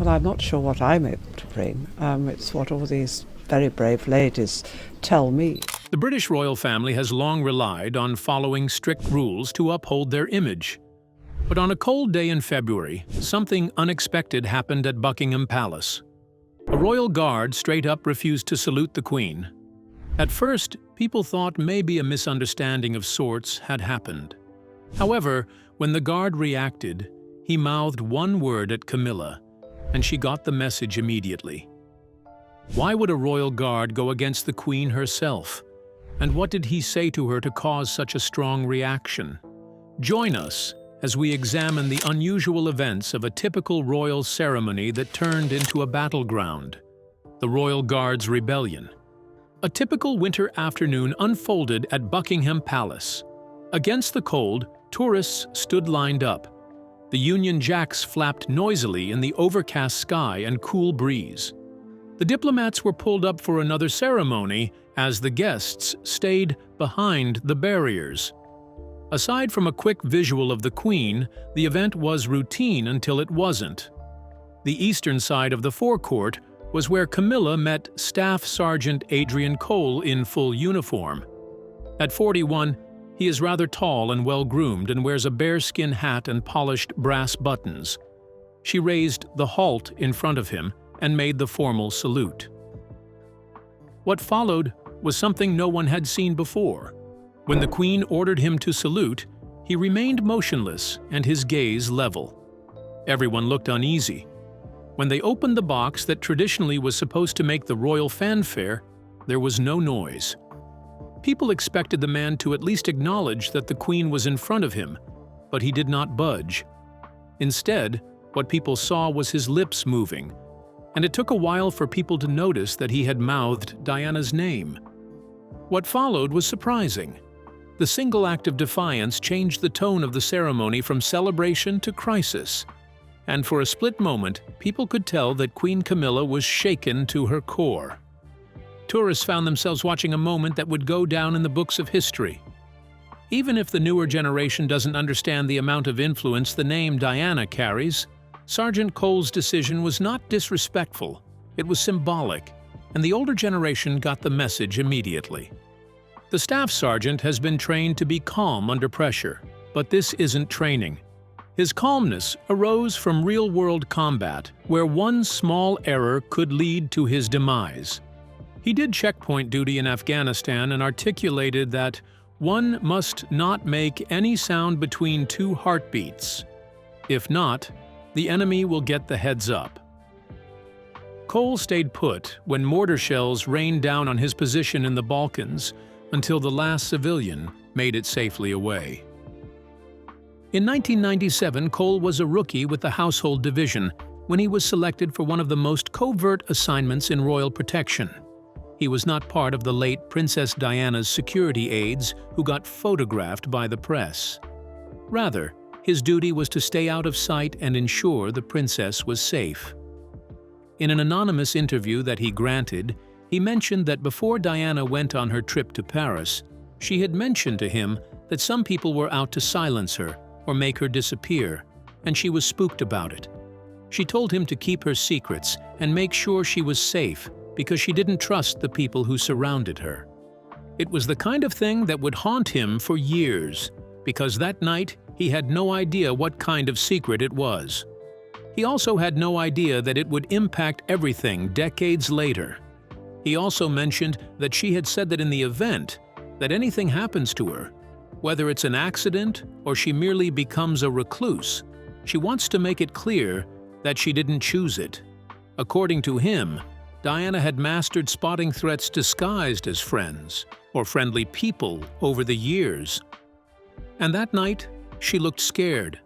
Well, I'm not sure what I'm able to bring. It's what all these very brave ladies tell me. The British royal family has long relied on following strict rules to uphold their image. But on a cold day in February, something unexpected happened at Buckingham Palace. A royal guard straight up refused to salute the Queen. At first, people thought maybe a misunderstanding of sorts had happened. However, when the guard reacted, he mouthed one word at Camilla, and she got the message immediately. Why would a royal guard go against the Queen herself? And what did he say to her to cause such a strong reaction? Join us as we examine the unusual events of a typical royal ceremony that turned into a battleground, the Royal Guard's rebellion. A typical winter afternoon unfolded at Buckingham Palace. Against the cold, tourists stood lined up. The Union Jacks flapped noisily in the overcast sky and cool breeze. The diplomats were pulled up for another ceremony as the guests stayed behind the barriers. Aside from a quick visual of the Queen, the event was routine until it wasn't. The eastern side of the forecourt was where Camilla met Staff Sergeant Adrian Cole in full uniform. At 41, he is rather tall and well-groomed and wears a bearskin hat and polished brass buttons. She raised the halt in front of him and made the formal salute. What followed was something no one had seen before. When the Queen ordered him to salute, he remained motionless and his gaze level. Everyone looked uneasy. When they opened the box that traditionally was supposed to make the royal fanfare, there was no noise. People expected the man to at least acknowledge that the Queen was in front of him, but he did not budge. Instead, what people saw was his lips moving, and it took a while for people to notice that he had mouthed Diana's name. What followed was surprising. The single act of defiance changed the tone of the ceremony from celebration to crisis, and for a split moment, people could tell that Queen Camilla was shaken to her core. Tourists found themselves watching a moment that would go down in the books of history. Even if the newer generation doesn't understand the amount of influence the name Diana carries, Sergeant Cole's decision was not disrespectful, it was symbolic, and the older generation got the message immediately. The staff sergeant has been trained to be calm under pressure, but this isn't training. His calmness arose from real-world combat, where one small error could lead to his demise. He did checkpoint duty in Afghanistan and articulated that one must not make any sound between two heartbeats. If not, the enemy will get the heads up. Cole stayed put when mortar shells rained down on his position in the Balkans until the last civilian made it safely away. In 1997, Cole was a rookie with the Household Division when he was selected for one of the most covert assignments in royal protection. He was not part of the late Princess Diana's security aides who got photographed by the press. Rather, his duty was to stay out of sight and ensure the princess was safe. In an anonymous interview that he granted, he mentioned that before Diana went on her trip to Paris, she had mentioned to him that some people were out to silence her or make her disappear, and she was spooked about it. She told him to keep her secrets and make sure she was safe because she didn't trust the people who surrounded her. It was the kind of thing that would haunt him for years, because that night he had no idea what kind of secret it was. He also had no idea that it would impact everything decades later. He also mentioned that she had said that in the event that anything happens to her, whether it's an accident or she merely becomes a recluse, she wants to make it clear that she didn't choose it. According to him, Diana had mastered spotting threats disguised as friends or friendly people over the years. And that night, she looked scared.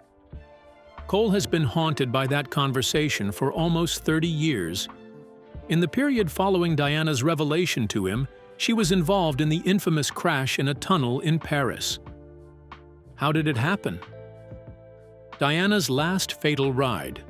Cole has been haunted by that conversation for almost 30 years. In the period following Diana's revelation to him, she was involved in the infamous crash in a tunnel in Paris. How did it happen? Diana's last fatal ride.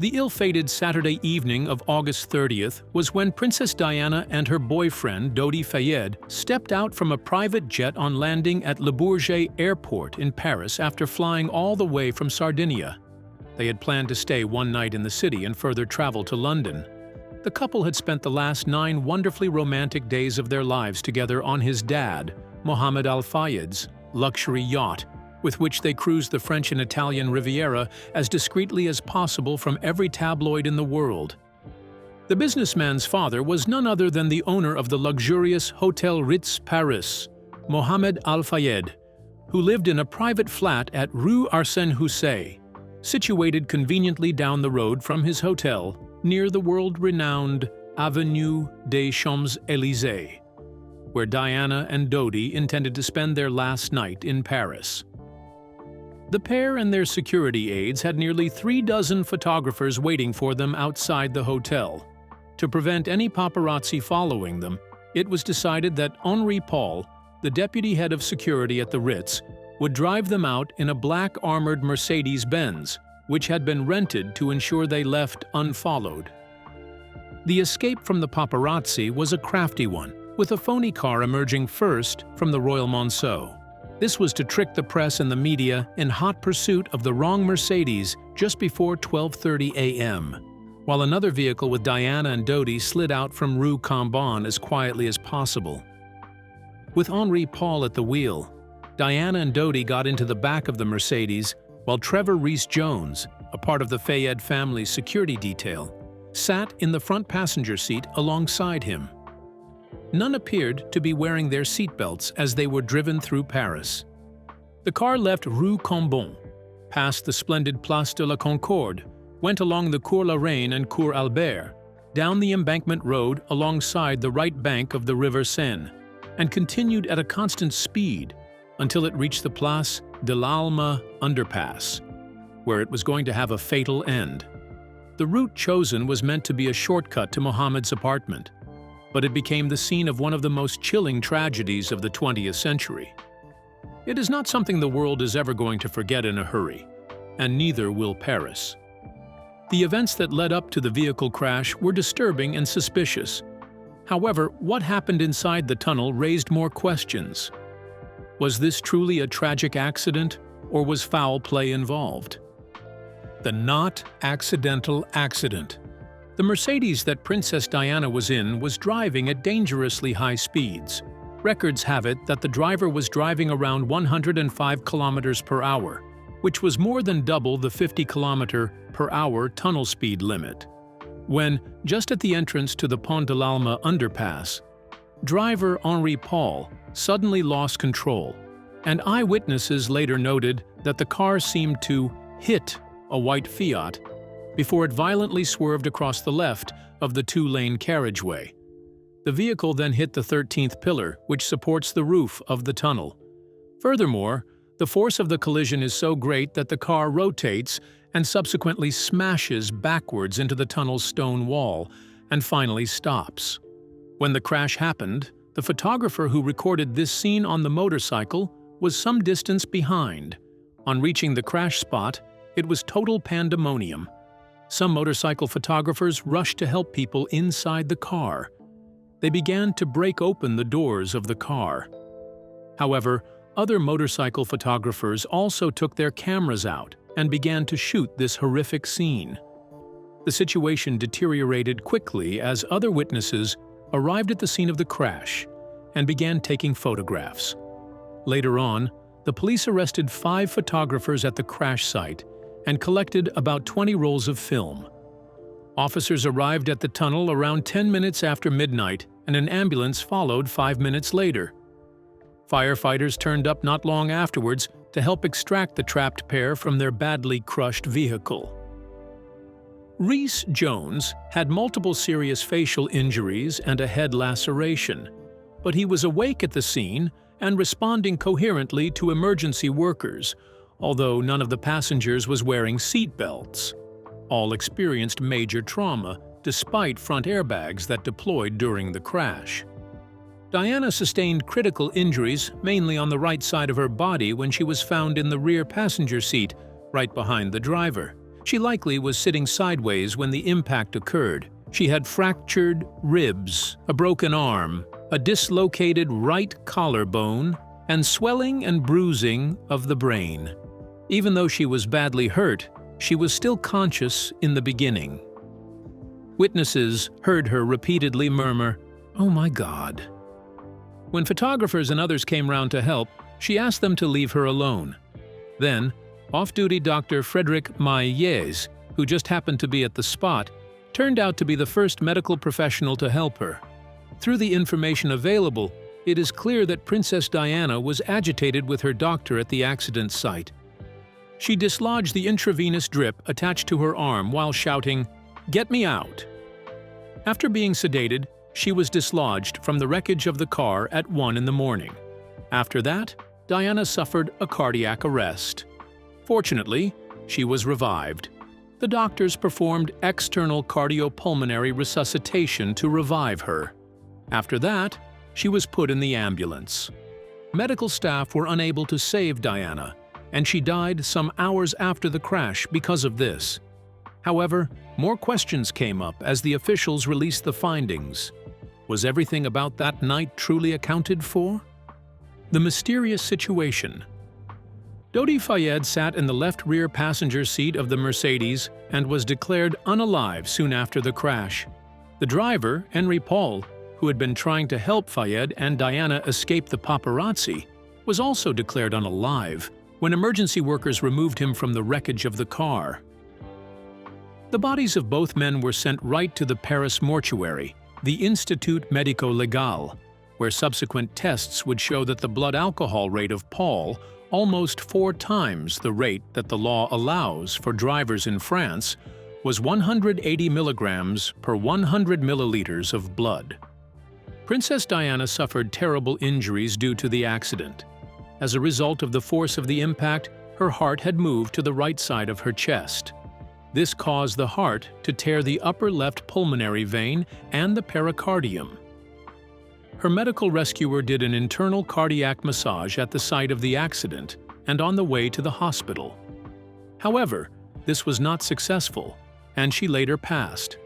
The ill-fated Saturday evening of August 30th was when Princess Diana and her boyfriend, Dodi Fayed, stepped out from a private jet on landing at Le Bourget Airport in Paris after flying all the way from Sardinia. They had planned to stay one night in the city and further travel to London. The couple had spent the last 9 wonderfully romantic days of their lives together on his dad, Mohammed Al Fayed's, luxury yacht, with which they cruised the French and Italian Riviera as discreetly as possible from every tabloid in the world. The businessman's father was none other than the owner of the luxurious Hotel Ritz Paris, Mohammed Al Fayed, who lived in a private flat at Rue Arsène Housset, situated conveniently down the road from his hotel near the world-renowned Avenue des Champs-Élysées, where Diana and Dodi intended to spend their last night in Paris. The pair and their security aides had nearly 3 dozen photographers waiting for them outside the hotel. To prevent any paparazzi following them, it was decided that Henri Paul, the deputy head of security at the Ritz, would drive them out in a black armored Mercedes-Benz, which had been rented to ensure they left unfollowed. The escape from the paparazzi was a crafty one, with a phony car emerging first from the Royal Monceau. This was to trick the press and the media in hot pursuit of the wrong Mercedes just before 12:30 a.m., while another vehicle with Diana and Dodi slid out from Rue Cambon as quietly as possible. With Henri Paul at the wheel, Diana and Dodi got into the back of the Mercedes, while Trevor Rees-Jones, a part of the Fayed family's security detail, sat in the front passenger seat alongside him. None appeared to be wearing their seatbelts as they were driven through Paris. The car left Rue Cambon, passed the splendid Place de la Concorde, went along the Cours la Reine and Cours Albert, down the embankment road alongside the right bank of the River Seine, and continued at a constant speed until it reached the Place de l'Alma underpass, where it was going to have a fatal end. The route chosen was meant to be a shortcut to Mohammed's apartment, but it became the scene of one of the most chilling tragedies of the 20th century. It is not something the world is ever going to forget in a hurry, and neither will Paris. The events that led up to the vehicle crash were disturbing and suspicious. However, what happened inside the tunnel raised more questions. Was this truly a tragic accident, or was foul play involved? The not accidental accident. The Mercedes that Princess Diana was in was driving at dangerously high speeds. Records have it that the driver was driving around 105 kilometers per hour, which was more than double the 50 kilometer per hour tunnel speed limit. When, just at the entrance to the Pont de l'Alma underpass, driver Henri Paul suddenly lost control, and eyewitnesses later noted that the car seemed to hit a white Fiat before it violently swerved across the left of the 2-lane carriageway. The vehicle then hit the 13th pillar, which supports the roof of the tunnel. Furthermore, the force of the collision is so great that the car rotates and subsequently smashes backwards into the tunnel's stone wall and finally stops. When the crash happened, the photographer who recorded this scene on the motorcycle was some distance behind. On reaching the crash spot, it was total pandemonium. Some motorcycle photographers rushed to help people inside the car. They began to break open the doors of the car. However, other motorcycle photographers also took their cameras out and began to shoot this horrific scene. The situation deteriorated quickly as other witnesses arrived at the scene of the crash and began taking photographs. Later on, the police arrested 5 photographers at the crash site and collected about 20 rolls of film. Officers arrived at the tunnel around 10 minutes after midnight, and an ambulance followed 5 minutes later. Firefighters turned up not long afterwards to help extract the trapped pair from their badly crushed vehicle. Rees-Jones had multiple serious facial injuries and a head laceration, but he was awake at the scene and responding coherently to emergency workers, although none of the passengers was wearing seat belts. All experienced major trauma, despite front airbags that deployed during the crash. Diana sustained critical injuries mainly on the right side of her body when she was found in the rear passenger seat, right behind the driver. She likely was sitting sideways when the impact occurred. She had fractured ribs, a broken arm, a dislocated right collarbone, and swelling and bruising of the brain. Even though she was badly hurt, she was still conscious in the beginning. Witnesses heard her repeatedly murmur, "Oh my God." When photographers and others came round to help, she asked them to leave her alone. Then, off-duty Dr. Frédéric Maillet, who just happened to be at the spot, turned out to be the first medical professional to help her. Through the information available, it is clear that Princess Diana was agitated with her doctor at the accident site. She dislodged the intravenous drip attached to her arm while shouting, "Get me out!" After being sedated, she was dislodged from the wreckage of the car at 1 in the morning. After that, Diana suffered a cardiac arrest. Fortunately, she was revived. The doctors performed external cardiopulmonary resuscitation to revive her. After that, she was put in the ambulance. Medical staff were unable to save Diana, and she died some hours after the crash because of this. However, more questions came up as the officials released the findings. Was everything about that night truly accounted for? The mysterious situation. Dodi Fayed sat in the left rear passenger seat of the Mercedes and was declared unalive soon after the crash. The driver, Henry Paul, who had been trying to help Fayed and Diana escape the paparazzi, was also declared unalive when emergency workers removed him from the wreckage of the car. The bodies of both men were sent right to the Paris mortuary, the Institut Médico-Légal, where subsequent tests would show that the blood alcohol rate of Paul, almost 4 times the rate that the law allows for drivers in France, was 180 milligrams per 100 milliliters of blood. Princess Diana suffered terrible injuries due to the accident. As a result of the force of the impact, her heart had moved to the right side of her chest. This caused the heart to tear the upper left pulmonary vein and the pericardium. Her medical rescuer did an internal cardiac massage at the site of the accident and on the way to the hospital. However, this was not successful, and she later passed.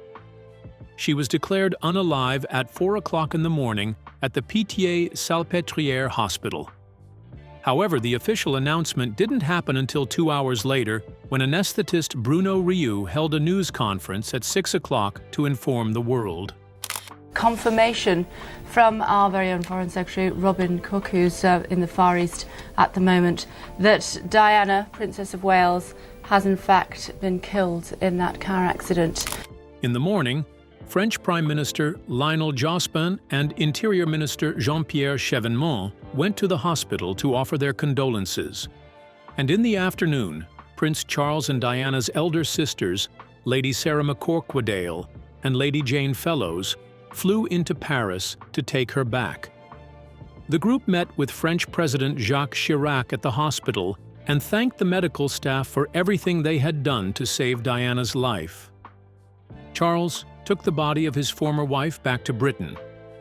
She was declared unalive at 4 o'clock in the morning at the Pitié-Salpêtrière Hospital. However, the official announcement didn't happen until 2 hours later, when anesthetist Bruno Rioux held a news conference at 6 o'clock to inform the world. Confirmation from our very own Foreign Secretary Robin Cook, who's in the Far East at the moment, that Diana, Princess of Wales, has in fact been killed in that car accident. In the morning, French Prime Minister Lionel Jospin and Interior Minister Jean-Pierre Chevènement went to the hospital to offer their condolences. And in the afternoon, Prince Charles and Diana's elder sisters, Lady Sarah McCorquodale and Lady Jane Fellows, flew into Paris to take her back. The group met with French President Jacques Chirac at the hospital and thanked the medical staff for everything they had done to save Diana's life. Charles took the body of his former wife back to Britain,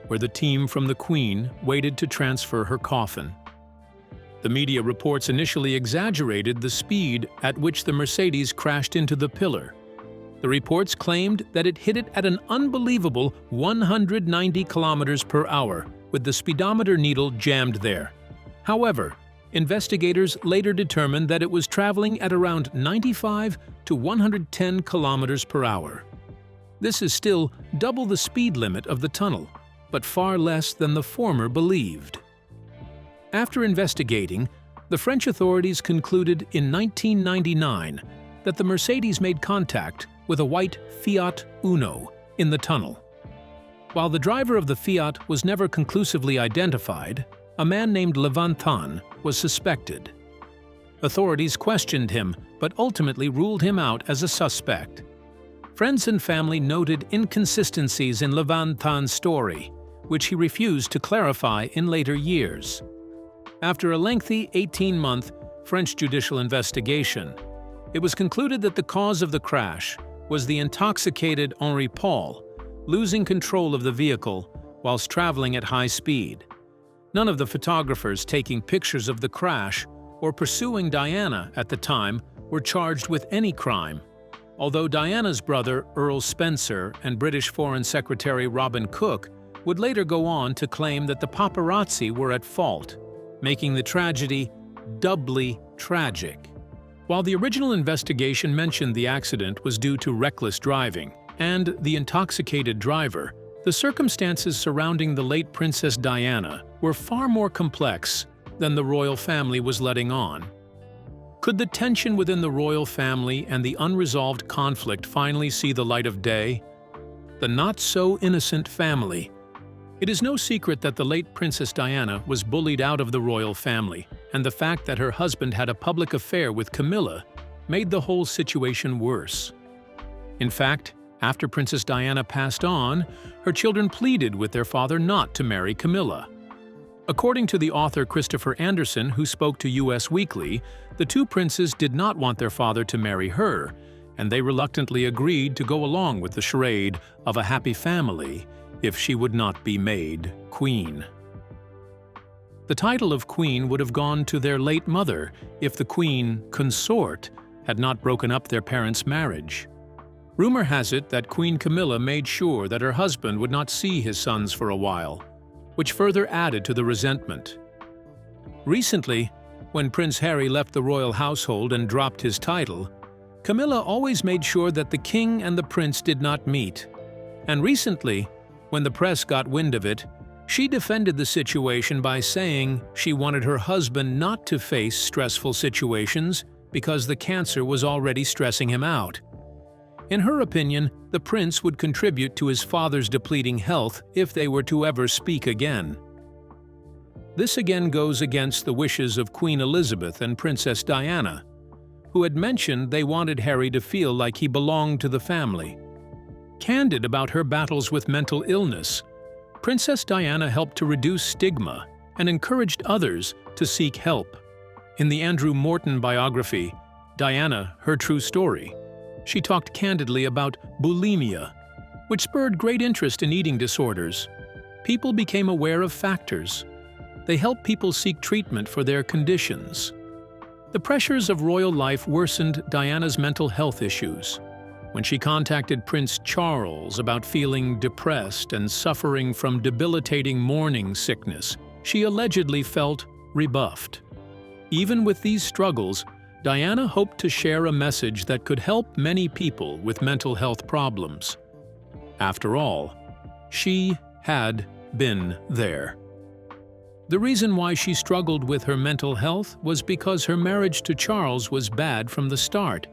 where the team from the Queen waited to transfer her coffin. The media reports initially exaggerated the speed at which the Mercedes crashed into the pillar. The reports claimed that it hit it at an unbelievable 190 kilometers per hour, with the speedometer needle jammed there. However, investigators later determined that it was traveling at around 95 to 110 kilometers per hour. This is still double the speed limit of the tunnel, but far less than the former believed. After investigating, the French authorities concluded in 1999 that the Mercedes made contact with a white Fiat Uno in the tunnel. While the driver of the Fiat was never conclusively identified, a man named Levantin was suspected. Authorities questioned him, but ultimately ruled him out as a suspect. Friends and family noted inconsistencies in Levantin's story, which he refused to clarify in later years. After a lengthy 18-month French judicial investigation, it was concluded that the cause of the crash was the intoxicated Henri Paul losing control of the vehicle whilst traveling at high speed. None of the photographers taking pictures of the crash or pursuing Diana at the time were charged with any crime, although Diana's brother Earl Spencer and British Foreign Secretary Robin Cook would later go on to claim that the paparazzi were at fault, making the tragedy doubly tragic. While the original investigation mentioned the accident was due to reckless driving and the intoxicated driver, the circumstances surrounding the late Princess Diana were far more complex than the royal family was letting on. Could the tension within the royal family and the unresolved conflict finally see the light of day? The not-so-innocent family. It is no secret that the late Princess Diana was bullied out of the royal family, and the fact that her husband had a public affair with Camilla made the whole situation worse. In fact, after Princess Diana passed on, her children pleaded with their father not to marry Camilla. According to the author Christopher Anderson, who spoke to US Weekly, the two princes did not want their father to marry her, and they reluctantly agreed to go along with the charade of a happy family if she would not be made queen. The title of queen would have gone to their late mother if the queen consort had not broken up their parents' marriage. Rumor has it that Queen Camilla made sure that her husband would not see his sons for a while, which further added to the resentment. Recently, when Prince Harry left the royal household and dropped his title, Camilla always made sure that the king and the prince did not meet. And recently, when the press got wind of it, she defended the situation by saying she wanted her husband not to face stressful situations because the cancer was already stressing him out. In her opinion, the prince would contribute to his father's depleting health if they were to ever speak again. This again goes against the wishes of Queen Elizabeth and Princess Diana, who had mentioned they wanted Harry to feel like he belonged to the family. Candid about her battles with mental illness, Princess Diana helped to reduce stigma and encouraged others to seek help. In the Andrew Morton biography, Diana, Her True Story, she talked candidly about bulimia, which spurred great interest in eating disorders. People became aware of factors. They helped people seek treatment for their conditions. The pressures of royal life worsened Diana's mental health issues. When she contacted Prince Charles about feeling depressed and suffering from debilitating morning sickness, she allegedly felt rebuffed. Even with these struggles, Diana hoped to share a message that could help many people with mental health problems. After all, she had been there. The reason why she struggled with her mental health was because her marriage to Charles was bad from the start.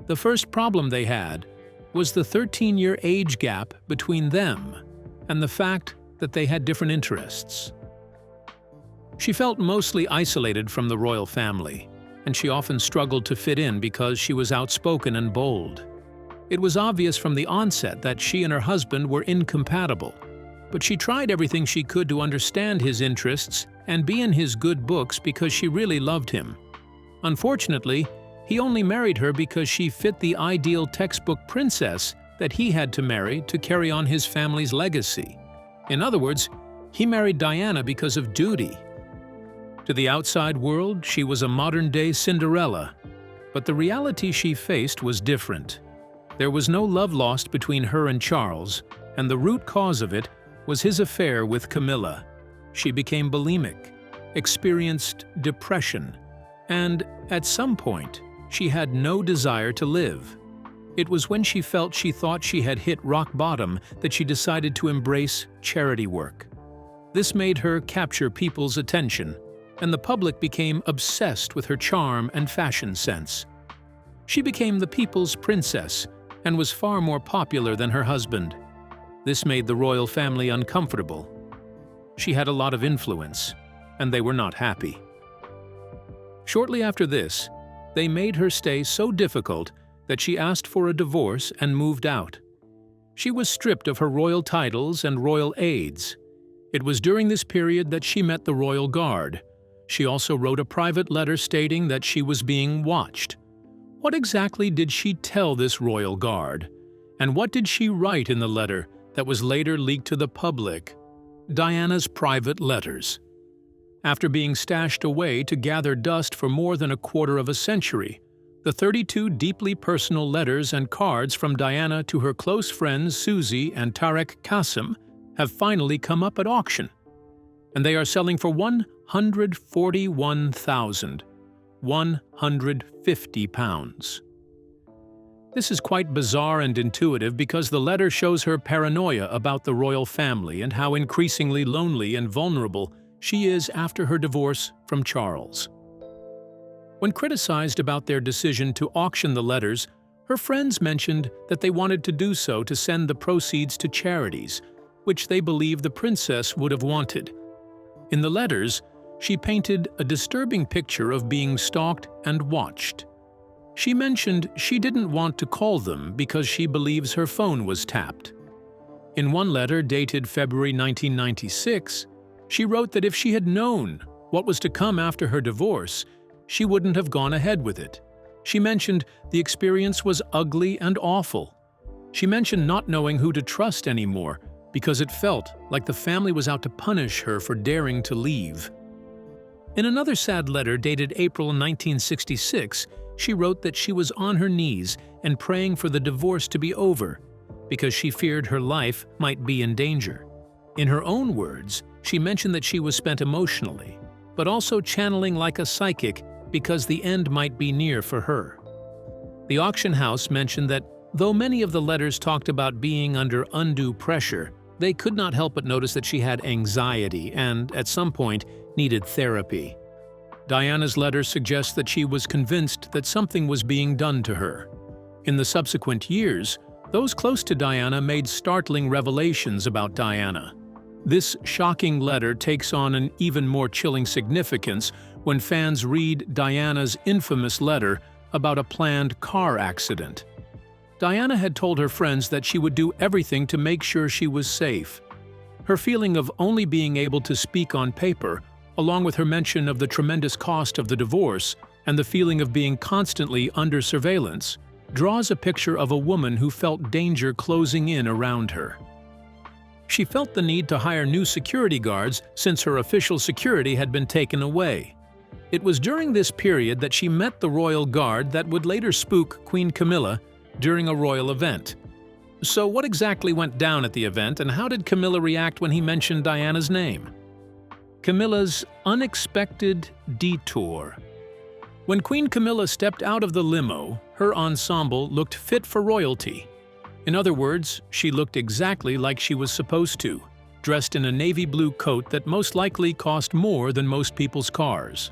The first problem they had was the 13-year age gap between them and the fact that they had different interests. She felt mostly isolated from the royal family, and she often struggled to fit in because she was outspoken and bold. It was obvious from the onset that she and her husband were incompatible, but she tried everything she could to understand his interests and be in his good books because she really loved him. Unfortunately, he only married her because she fit the ideal textbook princess that he had to marry to carry on his family's legacy. In other words, he married Diana because of duty. To the outside world, she was a modern-day Cinderella, but the reality she faced was different. There was no love lost between her and Charles, and the root cause of it was his affair with Camilla. She became bulimic, experienced depression, and, at some point, she had no desire to live. It was when she felt she thought she had hit rock bottom that she decided to embrace charity work. This made her capture people's attention, and the public became obsessed with her charm and fashion sense. She became the people's princess and was far more popular than her husband. This made the royal family uncomfortable. She had a lot of influence, and they were not happy. Shortly after this, they made her stay so difficult that she asked for a divorce and moved out. She was stripped of her royal titles and royal aids. It was during this period that she met the royal guard. She also wrote a private letter stating that she was being watched. What exactly did she tell this royal guard? And what did she write in the letter that was later leaked to the public? Diana's private letters. After being stashed away to gather dust for more than a quarter of a century, the 32 deeply personal letters and cards from Diana to her close friends Susie and Tarek Qasim have finally come up at auction. And they are selling for $141,000, 150 pounds. This is quite bizarre and intuitive because the letter shows her paranoia about the royal family and how increasingly lonely and vulnerable she is after her divorce from Charles. When criticized about their decision to auction the letters, her friends mentioned that they wanted to do so to send the proceeds to charities, which they believe the princess would have wanted. In the letters, she painted a disturbing picture of being stalked and watched. She mentioned she didn't want to call them because she believes her phone was tapped. In one letter dated February 1996, she wrote that if she had known what was to come after her divorce, she wouldn't have gone ahead with it. She mentioned the experience was ugly and awful. She mentioned not knowing who to trust anymore because it felt like the family was out to punish her for daring to leave. In another sad letter dated April 1966, she wrote that she was on her knees and praying for the divorce to be over because she feared her life might be in danger. In her own words, she mentioned that she was spent emotionally, but also channeling like a psychic because the end might be near for her. The auction house mentioned that though many of the letters talked about being under undue pressure, they could not help but notice that she had anxiety and, at some point, needed therapy. Diana's letter suggests that she was convinced that something was being done to her. In the subsequent years, those close to Diana made startling revelations about Diana. This shocking letter takes on an even more chilling significance when fans read Diana's infamous letter about a planned car accident. Diana had told her friends that she would do everything to make sure she was safe. Her feeling of only being able to speak on paper, along with her mention of the tremendous cost of the divorce and the feeling of being constantly under surveillance, draws a picture of a woman who felt danger closing in around her. She felt the need to hire new security guards since her official security had been taken away. It was during this period that she met the royal guard that would later spook Queen Camilla during a royal event. So what exactly went down at the event, and how did Camilla react when he mentioned Diana's name? Camilla's unexpected detour. When Queen Camilla stepped out of the limo, her ensemble looked fit for royalty. In other words, she looked exactly like she was supposed to, dressed in a navy blue coat that most likely cost more than most people's cars.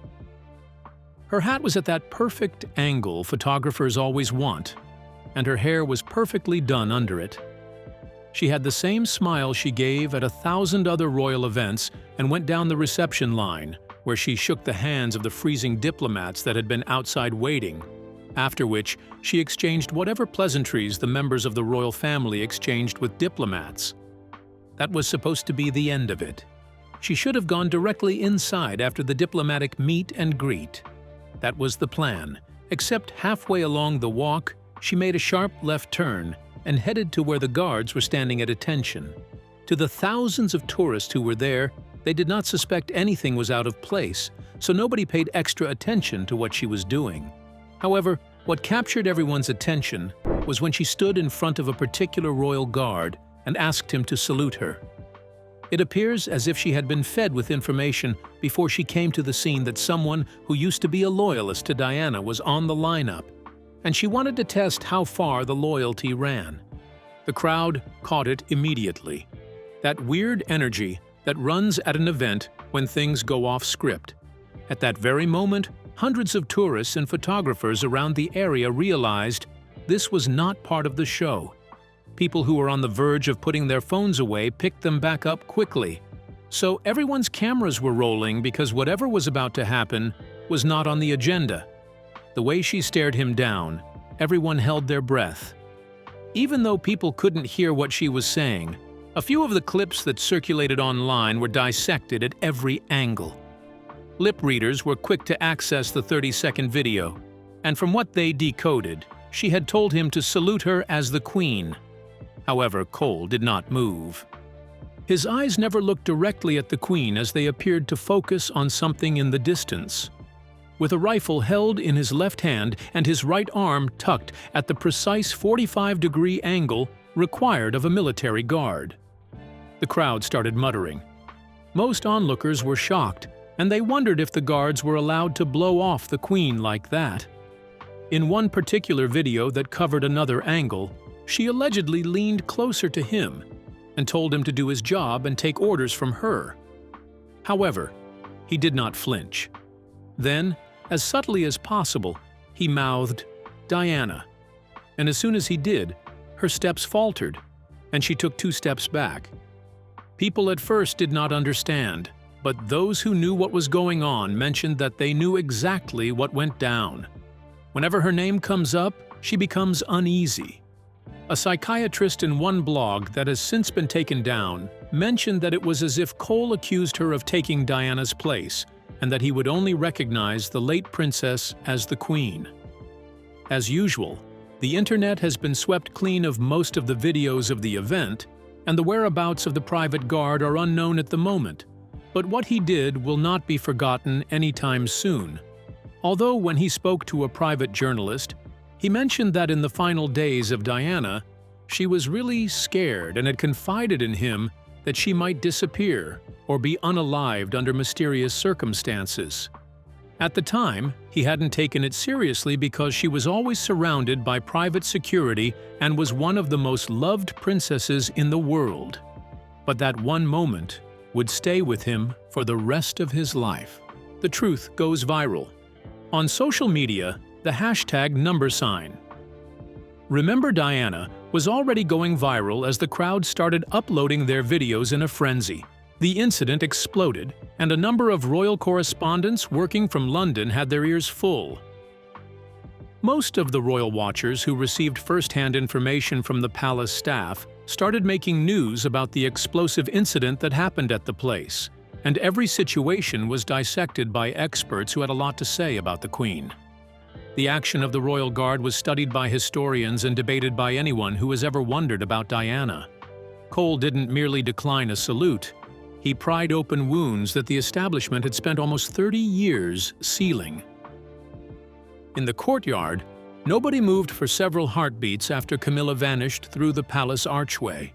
Her hat was at that perfect angle photographers always want, and her hair was perfectly done under it. She had the same smile she gave at 1,000 other royal events and went down the reception line, where she shook the hands of the freezing diplomats that had been outside waiting, after which she exchanged whatever pleasantries the members of the royal family exchanged with diplomats. That was supposed to be the end of it. She should have gone directly inside after the diplomatic meet and greet. That was the plan, except halfway along the walk, she made a sharp left turn and headed to where the guards were standing at attention. To the thousands of tourists who were there, they did not suspect anything was out of place, so nobody paid extra attention to what she was doing. However, what captured everyone's attention was when she stood in front of a particular royal guard and asked him to salute her. It appears as if she had been fed with information before she came to the scene that someone who used to be a loyalist to Diana was on the lineup, and she wanted to test how far the loyalty ran. The crowd caught it immediately. That weird energy that runs at an event when things go off script. At that very moment, hundreds of tourists and photographers around the area realized this was not part of the show. People who were on the verge of putting their phones away picked them back up quickly. So everyone's cameras were rolling because whatever was about to happen was not on the agenda. The way she stared him down, everyone held their breath. Even though people couldn't hear what she was saying, a few of the clips that circulated online were dissected at every angle. Lip readers were quick to access the 30-second video, and from what they decoded, she had told him to salute her as the Queen. However, Cole did not move. His eyes never looked directly at the Queen as they appeared to focus on something in the distance. With a rifle held in his left hand and his right arm tucked at the precise 45-degree angle required of a military guard. The crowd started muttering. Most onlookers were shocked, and they wondered if the guards were allowed to blow off the Queen like that. In one particular video that covered another angle, she allegedly leaned closer to him and told him to do his job and take orders from her. However, he did not flinch. Then, as subtly as possible, he mouthed, "Diana," and as soon as he did, her steps faltered, and she took 2 steps back. People at first did not understand, but those who knew what was going on mentioned that they knew exactly what went down. Whenever her name comes up, she becomes uneasy. A psychiatrist in one blog that has since been taken down mentioned that it was as if Cole accused her of taking Diana's place, and that he would only recognize the late princess as the Queen. As usual, the internet has been swept clean of most of the videos of the event, and the whereabouts of the private guard are unknown at the moment, but what he did will not be forgotten anytime soon. Although when he spoke to a private journalist, he mentioned that in the final days of Diana, she was really scared and had confided in him that she might disappear or be unalived under mysterious circumstances. At the time, he hadn't taken it seriously because she was always surrounded by private security and was one of the most loved princesses in the world. But that one moment would stay with him for the rest of his life. The truth goes viral. On social media, the hashtag #sign. Remember Diana was already going viral as the crowd started uploading their videos in a frenzy. The incident exploded, and a number of royal correspondents working from London had their ears full. Most of the royal watchers who received first-hand information from the palace staff started making news about the explosive incident that happened at the place, and every situation was dissected by experts who had a lot to say about the Queen. The action of the Royal Guard was studied by historians and debated by anyone who has ever wondered about Diana. Cole didn't merely decline a salute, he pried open wounds that the establishment had spent almost 30 years sealing. In the courtyard, nobody moved for several heartbeats after Camilla vanished through the palace archway.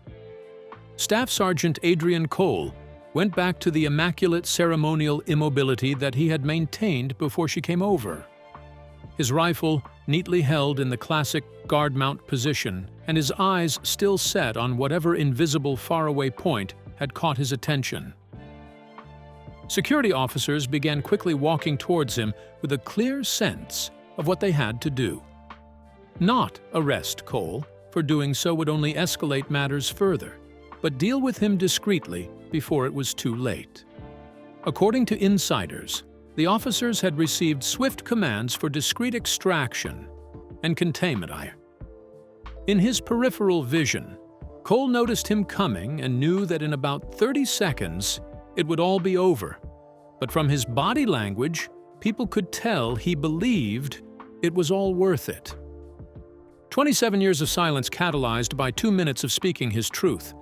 Staff Sergeant Adrian Cole went back to the immaculate ceremonial immobility that he had maintained before she came over. His rifle neatly held in the classic guard mount position, and his eyes still set on whatever invisible faraway point had caught his attention. Security officers began quickly walking towards him with a clear sense of what they had to do. Not arrest Cole, for doing so would only escalate matters further, but deal with him discreetly before it was too late. According to insiders, the officers had received swift commands for discreet extraction and containment. In his peripheral vision, Cole noticed him coming and knew that in about 30 seconds it would all be over. But from his body language, people could tell he believed it was all worth it. 27 years of silence catalyzed by 2 minutes of speaking his truth.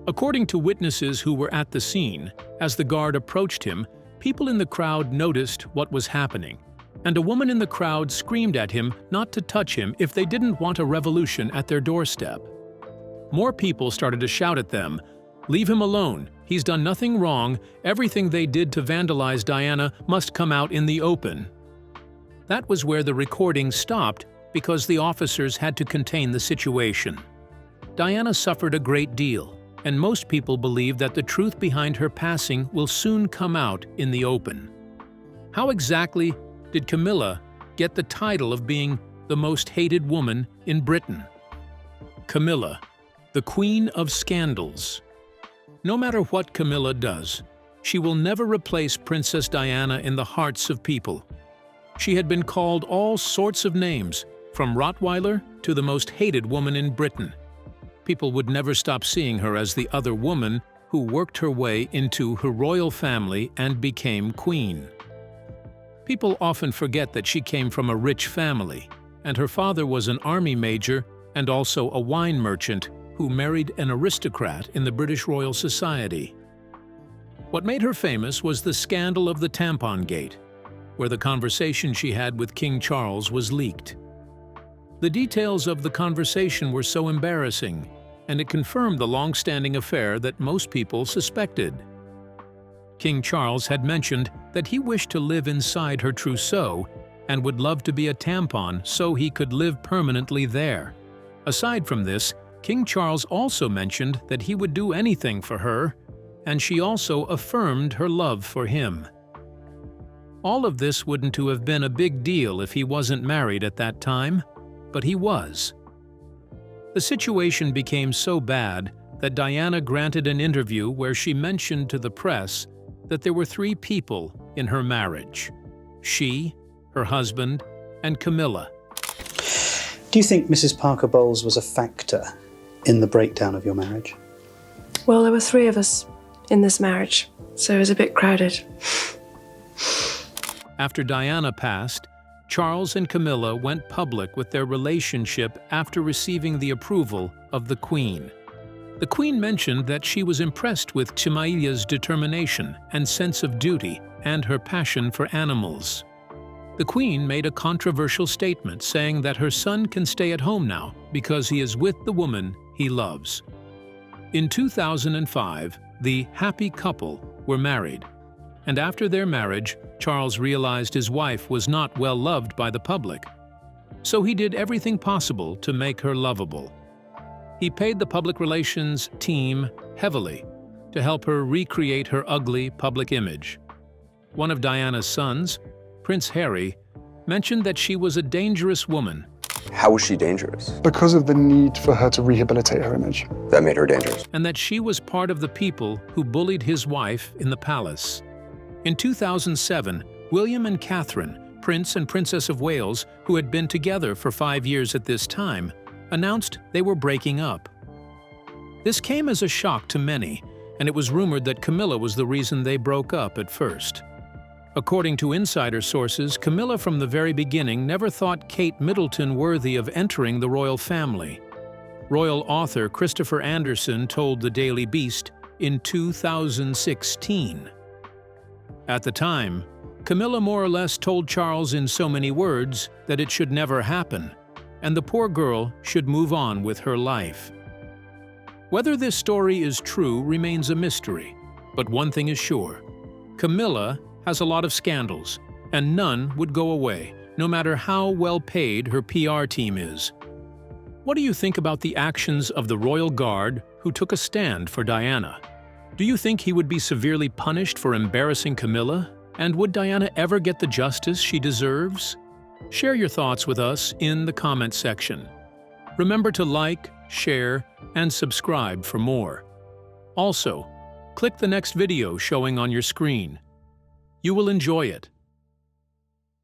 According to witnesses who were at the scene, as the guard approached him, people in the crowd noticed what was happening, and a woman in the crowd screamed at him not to touch him if they didn't want a revolution at their doorstep. More people started to shout at them, "Leave him alone, he's done nothing wrong, everything they did to vandalize Diana must come out in the open." That was where the recording stopped because the officers had to contain the situation. Diana suffered a great deal, and most people believe that the truth behind her passing will soon come out in the open. How exactly did Camilla get the title of being the most hated woman in Britain? Camilla, the Queen of Scandals. No matter what Camilla does, she will never replace Princess Diana in the hearts of people. She had been called all sorts of names, from Rottweiler to the most hated woman in Britain. People would never stop seeing her as the other woman who worked her way into her royal family and became queen. People often forget that she came from a rich family, and her father was an army major and also a wine merchant who married an aristocrat in the British Royal Society. What made her famous was the scandal of the Tampon Gate, where the conversation she had with King Charles was leaked. The details of the conversation were so embarrassing, and it confirmed the long-standing affair that most people suspected. King Charles had mentioned that he wished to live inside her trousseau and would love to be a tampon so he could live permanently there. Aside from this, King Charles also mentioned that he would do anything for her, and she also affirmed her love for him. All of this wouldn't have been a big deal if he wasn't married at that time, but he was. The situation became so bad that Diana granted an interview where she mentioned to the press that there were 3 people in her marriage: she, her husband, and Camilla. Do you think Mrs. Parker Bowles was a factor in the breakdown of your marriage? Well, there were 3 of us in this marriage, so it was a bit crowded. After Diana passed, Charles and Camilla went public with their relationship after receiving the approval of the Queen. The Queen mentioned that she was impressed with Camilla's determination and sense of duty and her passion for animals. The Queen made a controversial statement saying that her son can stay at home now because he is with the woman he loves. In 2005, the happy couple were married, and after their marriage, Charles realized his wife was not well loved by the public, so he did everything possible to make her lovable. He paid the public relations team heavily to help her recreate her ugly public image. One of Diana's sons, Prince Harry, mentioned that she was a dangerous woman. How was she dangerous? Because of the need for her to rehabilitate her image. That made her dangerous. And that she was part of the people who bullied his wife in the palace. In 2007, William and Catherine, Prince and Princess of Wales, who had been together for 5 years at this time, announced they were breaking up. This came as a shock to many, and it was rumored that Camilla was the reason they broke up at first. According to insider sources, Camilla from the very beginning never thought Kate Middleton worthy of entering the royal family. Royal author Christopher Anderson told the Daily Beast in 2016. At the time, Camilla more or less told Charles in so many words that it should never happen, and the poor girl should move on with her life. Whether this story is true remains a mystery, but one thing is sure: Camilla has a lot of scandals, and none would go away, no matter how well paid her PR team is. What do you think about the actions of the Royal Guard who took a stand for Diana? Do you think he would be severely punished for embarrassing Camilla? And would Diana ever get the justice she deserves? Share your thoughts with us in the comments section. Remember to like, share, and subscribe for more. Also, click the next video showing on your screen. You will enjoy it.